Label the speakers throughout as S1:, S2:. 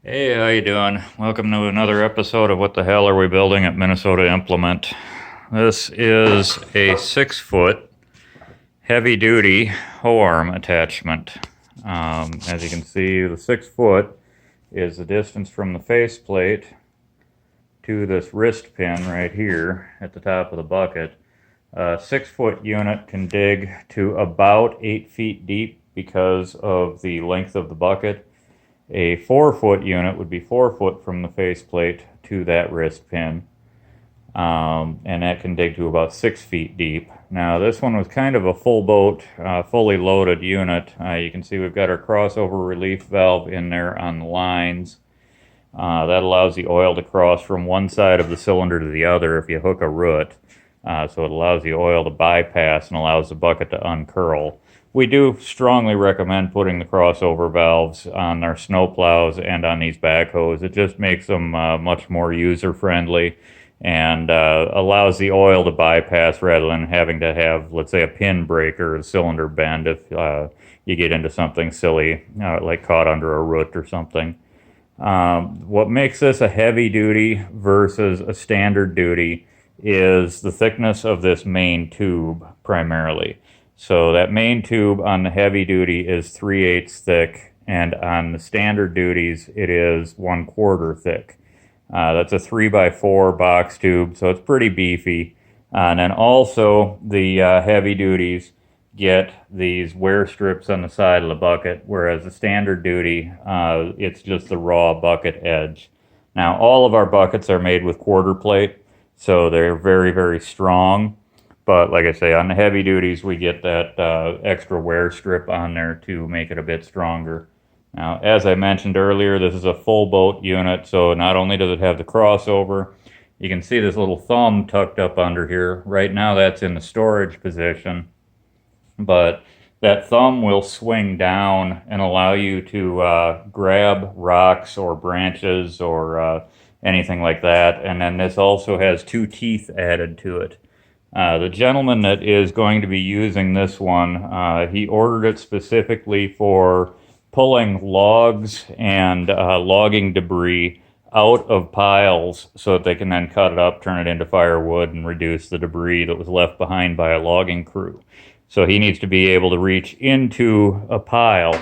S1: Hey, how you doing? Welcome to another episode of What the Hell Are We Building at Minnesota Implement. This is a 6-foot heavy-duty hoe arm attachment. As you can see, the 6 foot is the distance from the faceplate to this wrist pin right here at the top of the bucket. A 6-foot unit can dig to about 8 feet deep because of the length of the bucket. A 4-foot unit would be 4 foot from the faceplate to that wrist pin, and that can dig to about 6 feet deep. Now this one was kind of a full boat, fully loaded unit. You can see we've got our crossover relief valve in there on the lines. That allows the oil to cross from one side of the cylinder to the other if you hook a root. So it allows the oil to bypass and allows the bucket to uncurl. We do strongly recommend putting the crossover valves on our snow plows and on these backhoes. It just makes them much more user-friendly and allows the oil to bypass rather than having to have, let's say, a pin break or a cylinder bend if you get into something silly, like caught under a root or something. What makes this a heavy duty versus a standard duty is the thickness of this main tube primarily. So that main tube on the heavy duty is 3/8 thick, and on the standard duties it is 1/4 thick. That's a 3x4 box tube, so it's pretty beefy. And then also the heavy duties get these wear strips on the side of the bucket, whereas the standard duty, it's just the raw bucket edge. Now all of our buckets are made with quarter plate, so they're very, very strong. But like I say, on the heavy duties, we get that extra wear strip on there to make it a bit stronger. Now, as I mentioned earlier, this is a full boat unit, so not only does it have the crossover, you can see this little thumb tucked up under here. Right now that's in the storage position, but that thumb will swing down and allow you to grab rocks or branches or anything like that. And then this also has 2 teeth added to it. The gentleman that is going to be using this one, he ordered it specifically for pulling logs and logging debris out of piles so that they can then cut it up, turn it into firewood, and reduce the debris that was left behind by a logging crew. So he needs to be able to reach into a pile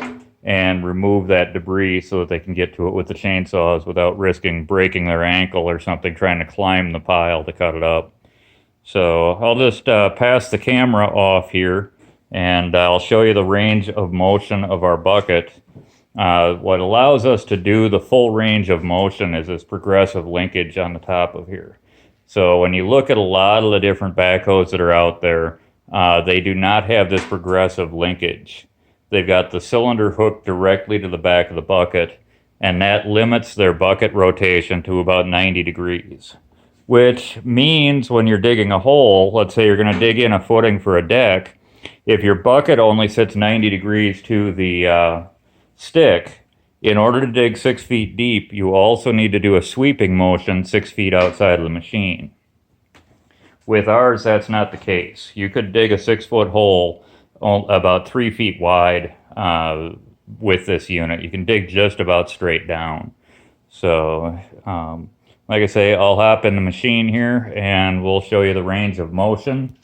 S1: and remove that debris so that they can get to it with the chainsaws without risking breaking their ankle or something trying to climb the pile to cut it up. So I'll just pass the camera off here and I'll show you the range of motion of our bucket. What allows us to do the full range of motion is this progressive linkage on the top of here. So when you look at a lot of the different backhoes that are out there, they do not have this progressive linkage. They've got the cylinder hooked directly to the back of the bucket, and that limits their bucket rotation to about 90 degrees. Which means when you're digging a hole, let's say you're going to dig in a footing for a deck, if your bucket only sits 90 degrees to the stick, in order to dig 6 feet deep, you also need to do a sweeping motion 6 feet outside of the machine. With ours, that's not the case. You could dig a 6-foot hole about 3 feet wide with this unit. You can dig just about straight down. So, like I say, I'll hop in the machine here and we'll show you the range of motion.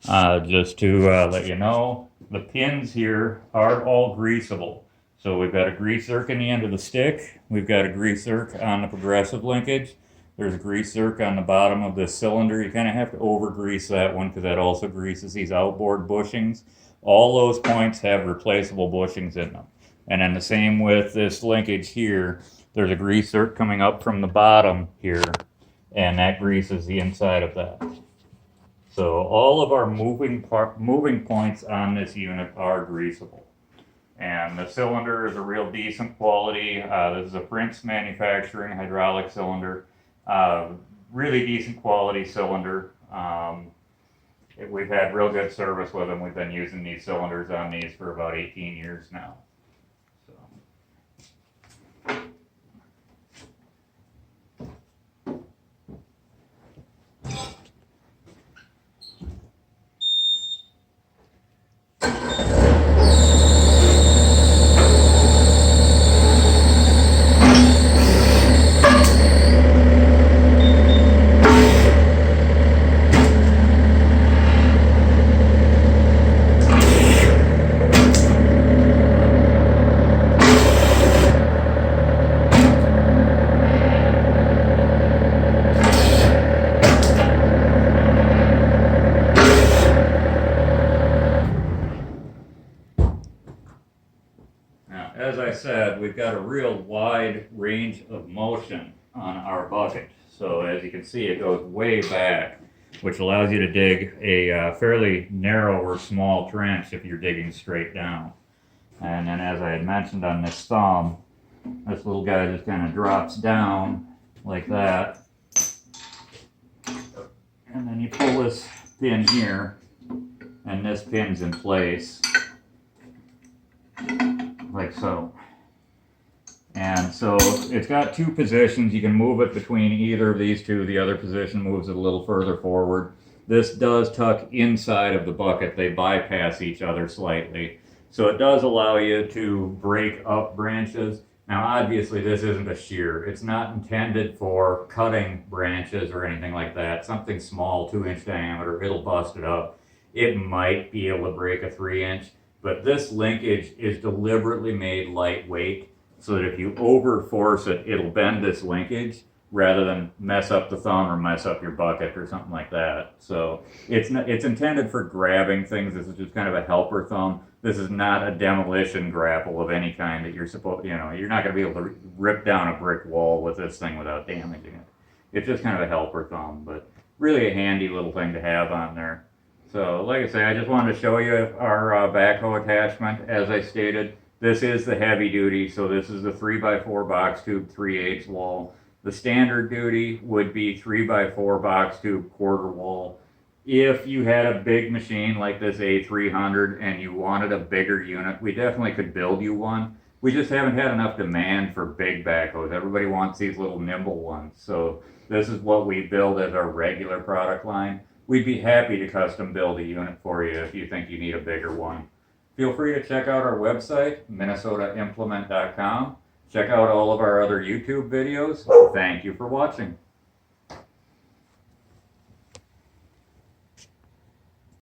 S1: Just to let you know, the pins here are all greasable. So we've got a grease zerk in the end of the stick. We've got a grease zerk on the progressive linkage. There's a grease zerk on the bottom of this cylinder. You kind of have to over grease that one because that also greases these outboard bushings. All those points have replaceable bushings in them. And then the same with this linkage here. There's a grease zerk coming up from the bottom here, and that greases the inside of that. So all of our moving points on this unit are greasable. And the cylinder is a real decent quality. This is a Prince Manufacturing hydraulic cylinder. Really decent quality cylinder. We've had real good service with them. We've been using these cylinders on these for about 18 years now. said, we've got a real wide range of motion on our bucket. So as you can see, it goes way back, which allows you to dig a fairly narrow or small trench if you're digging straight down. And then as I had mentioned on this thumb, this little guy just kind of drops down like that. And then you pull this pin here, and this pin's in place, like so. And so it's got two positions. You can move it between either of these two. The other position moves it a little further forward. This does tuck inside of the bucket. They bypass each other slightly. So it does allow you to break up branches. Now obviously this isn't a shear. It's not intended for cutting branches or anything like that. Something small, 2-inch diameter, it'll bust it up. It might be able to break a 3-inch, but this linkage is deliberately made lightweight so that if you over force it, it'll bend this linkage rather than mess up the thumb or mess up your bucket or something like that. So it's intended for grabbing things. This is just kind of a helper thumb. This is not a demolition grapple of any kind that you're supposed, you're not going to be able to rip down a brick wall with this thing without damaging it. It's just kind of a helper thumb, but really a handy little thing to have on there. So like I say, I just wanted to show you our backhoe attachment. As I stated, this is the heavy duty, so this is the 3x4 box tube 3/8 wall. The standard duty would be 3x4 box tube quarter wall. If you had a big machine like this A300 and you wanted a bigger unit, we definitely could build you one. We just haven't had enough demand for big backhoes. Everybody wants these little nimble ones. So this is what we build as our regular product line. We'd be happy to custom build a unit for you if you think you need a bigger one. Feel free to check out our website, minnesotaimplement.com. Check out all of our other YouTube videos. Thank you for watching.